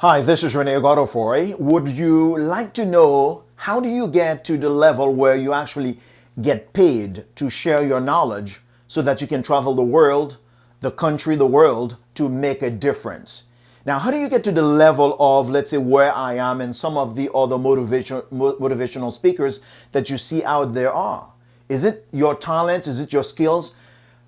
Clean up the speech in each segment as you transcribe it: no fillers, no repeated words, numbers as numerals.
Hi, this is Rene Godofroy. Would you like to know how do you get to the level where you actually get paid to share your knowledge so that you can travel the world, the country, the world to make a difference? Now, how do you get to the level of, let's say, where I am and some of the other motivational speakers that you see out there are? Is it your talent? Is it your skills?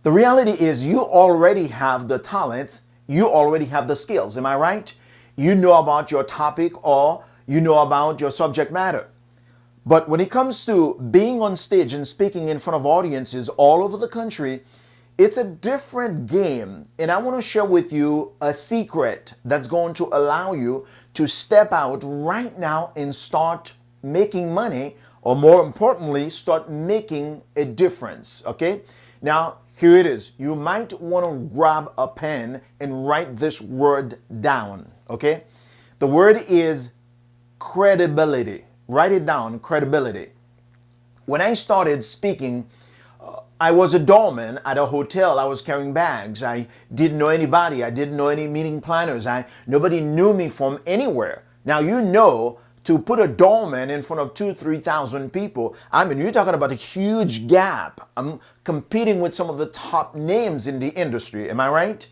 The reality is you already have the talent. You already have the skills. Am I right? You know about your topic or you know about your subject matter. But when it comes to being on stage and speaking in front of audiences all over the country, it's a different game. And I want to share with you a secret that's going to allow you to step out right now and start making money, or more importantly, start making a difference. Okay? Now, here it is. You might want to grab a pen and write this word down. Okay? The word is credibility. Write it down, credibility. When I started speaking, I was a doorman at a hotel. I was carrying bags. I didn't know anybody. I didn't know any meeting planners. Nobody knew me from anywhere. Now, you know, to put a doorman in front of 2,000-3,000 people, I mean, you're talking about a huge gap. I'm competing with some of the top names in the industry. Am I right?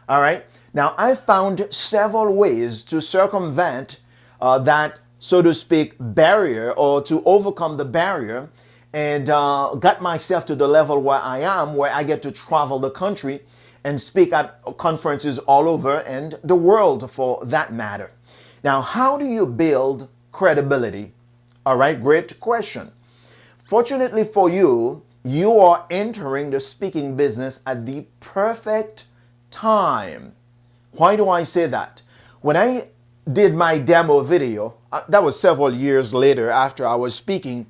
All right. Now, I found several ways to circumvent that, so to speak, barrier, or to overcome the barrier, and got myself to the level where I am, where I get to travel the country and speak at conferences all over and the world for that matter. Now, how do you build credibility? All right, great question. Fortunately for you, you are entering the speaking business at the perfect time. Why do I say that? When I did my demo video, that was several years later after I was speaking,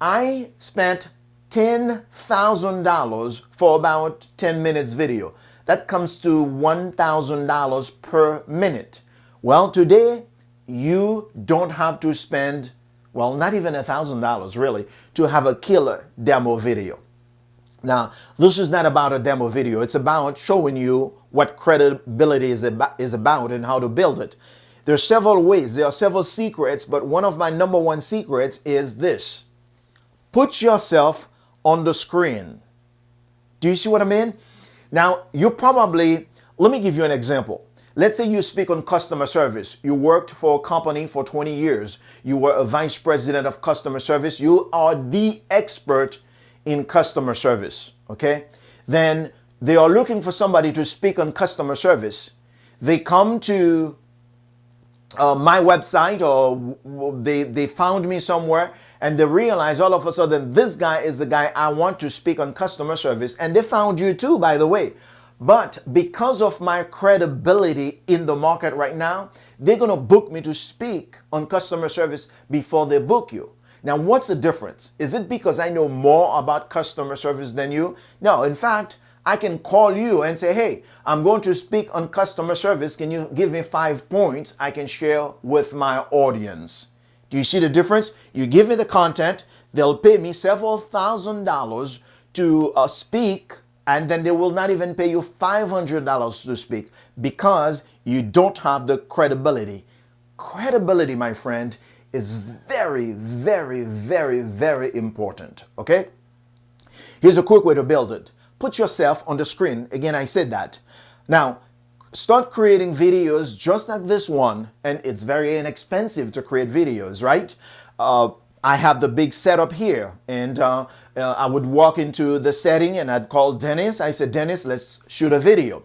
I spent $10,000 for about 10 minutes video. That comes to $1,000 per minute. Well, today, you don't have to spend, well, not even $1,000 really, to have a killer demo video. Now, this is not about a demo video. It's about showing you what credibility is about and how to build it. There are several ways. There are several secrets, but one of my number one secrets is this. Put yourself on the screen. Do you see what I mean? Now, you probably, let me give you an example. Let's say you speak on customer service. You worked for a company for 20 years. You were a vice president of customer service. You are the expert in customer service, okay? Then they are looking for somebody to speak on customer service. They come to my website, or they found me somewhere, and they realize all of a sudden this guy is the guy I want to speak on customer service. And they found you too, by the way. But because of my credibility in the market right now, they're going to book me to speak on customer service before they book you. Now, what's the difference? Is it because I know more about customer service than you? No, in fact, I can call you and say, hey, I'm going to speak on customer service. Can you give me 5 points I can share with my audience? Do you see the difference? You give me the content, they'll pay me several $1,000s to speak, and then they will not even pay you $500 to speak because you don't have the credibility. Credibility, my friend, is very, very, very, very important, okay? Here's a quick way to build it. Put yourself on the screen. Again, I said that. Now, start creating videos just like this one, and it's very inexpensive to create videos, right? I have the big setup here, and I would walk into the setting and I'd call Dennis. I said, Dennis, let's shoot a video.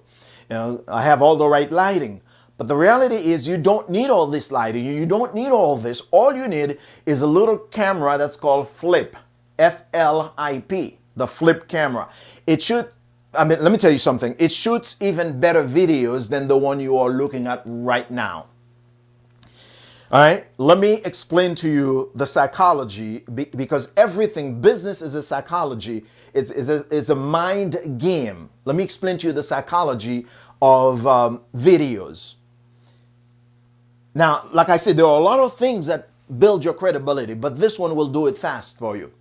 You know, I have all the right lighting. But the reality is you don't need all this lighting. You don't need all this. All you need is a little camera that's called Flip, F-L-I-P, the Flip camera. It should, I mean, let me tell you something. It shoots even better videos than the one you are looking at right now. All right, let me explain to you the psychology, because everything, business is a psychology. It's a mind game. Let me explain to you the psychology of videos. Now, like I said, there are a lot of things that build your credibility, but this one will do it fast for you.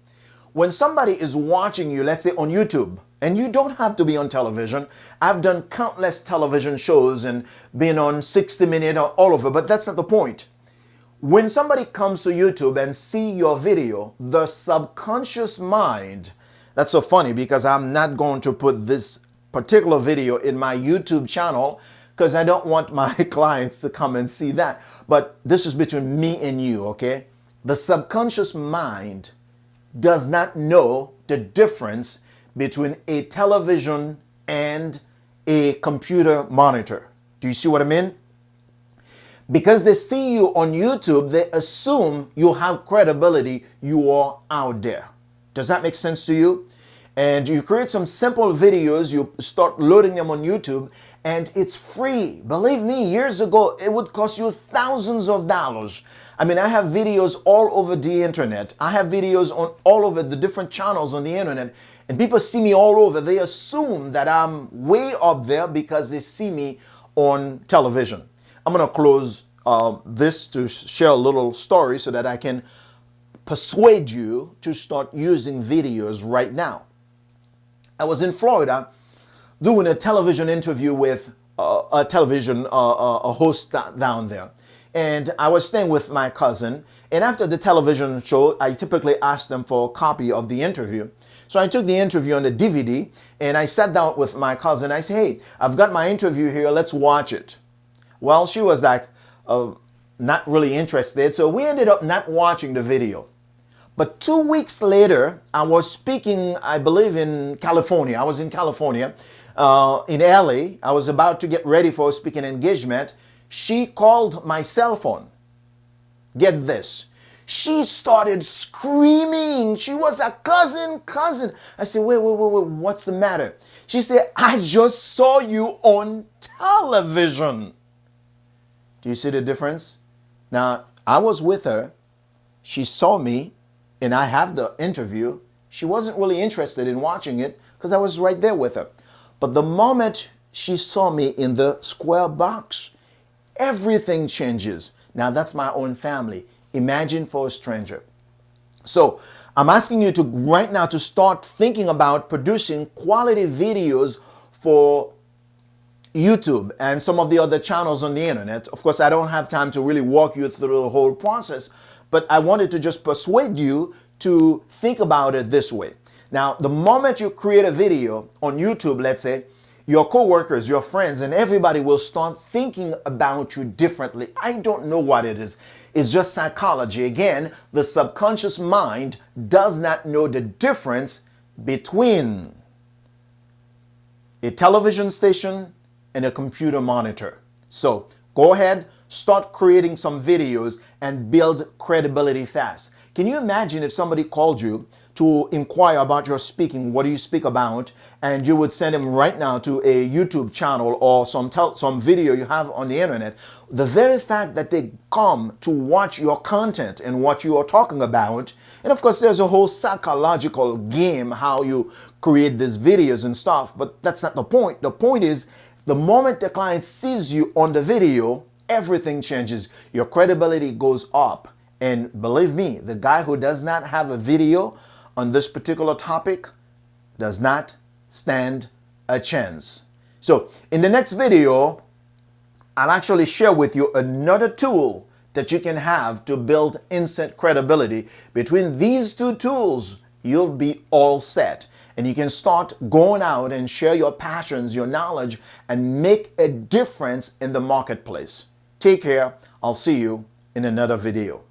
When somebody is watching you, let's say on YouTube, And you don't have to be on television. I've done countless television shows and been on 60 Minutes or all over, but that's not the point. When somebody comes to YouTube and see your video, the subconscious mind, that's so funny because I'm not going to put this particular video in my YouTube channel because I don't want my clients to come and see that. But this is between me and you, okay? The subconscious mind does not know the difference between a television and a computer monitor. Do you see what I mean? Because they see you on YouTube, they assume you have credibility, you are out there. Does that make sense to you? And you create some simple videos, you start loading them on YouTube, and it's free. Believe me, years ago, it would cost you thousands of dollars. I mean, I have videos all over the internet. I have videos on all over the different channels on the internet, and people see me all over. They assume that I'm way up there because they see me on television. I'm going to close this to share a little story so that I can persuade you to start using videos right now. I was in Florida doing a television interview with a host down there. And I was staying with my cousin. And after the television show, I typically ask them for a copy of the interview. So I took the interview on the DVD and I sat down with my cousin. I said, hey, I've got my interview here. Let's watch it. Well, she was like, not really interested. So we ended up not watching the video. But 2 weeks later, I was speaking, I believe, in California. I was in California, in LA. I was about to get ready for a speaking engagement. She called my cell phone. Get this. She started screaming. She was a cousin. I said, wait, what's the matter? She said, I just saw you on television. Do you see the difference? Now, I was with her. She saw me, and I have the interview. She wasn't really interested in watching it because I was right there with her. But the moment she saw me in the square box, everything changes. Now, that's my own family. Imagine for a stranger. So, I'm asking you to right now to start thinking about producing quality videos for YouTube and some of the other channels on the internet. Of course, I don't have time to really walk you through the whole process, but I wanted to just persuade you to think about it this way. Now, the moment you create a video on YouTube, let's say, your coworkers, your friends, and everybody will start thinking about you differently. I don't know what it is. It's just psychology. Again, the subconscious mind does not know the difference between a television station and a computer monitor. So go ahead, start creating some videos and build credibility fast. Can you imagine if somebody called you to inquire about your speaking, what do you speak about, and you would send them right now to a YouTube channel or some video you have on the internet? The very fact that they come to watch your content and what you are talking about, and of course there's a whole psychological game how you create these videos and stuff, but that's not the point. The point is, the moment the client sees you on the video, everything changes. Your credibility goes up. And believe me, the guy who does not have a video on this particular topic does not stand a chance. So in the next video, I'll actually share with you another tool that you can have to build instant credibility. Between these two tools, you'll be all set. And you can start going out and share your passions, your knowledge, and make a difference in the marketplace. Take care. I'll see you in another video.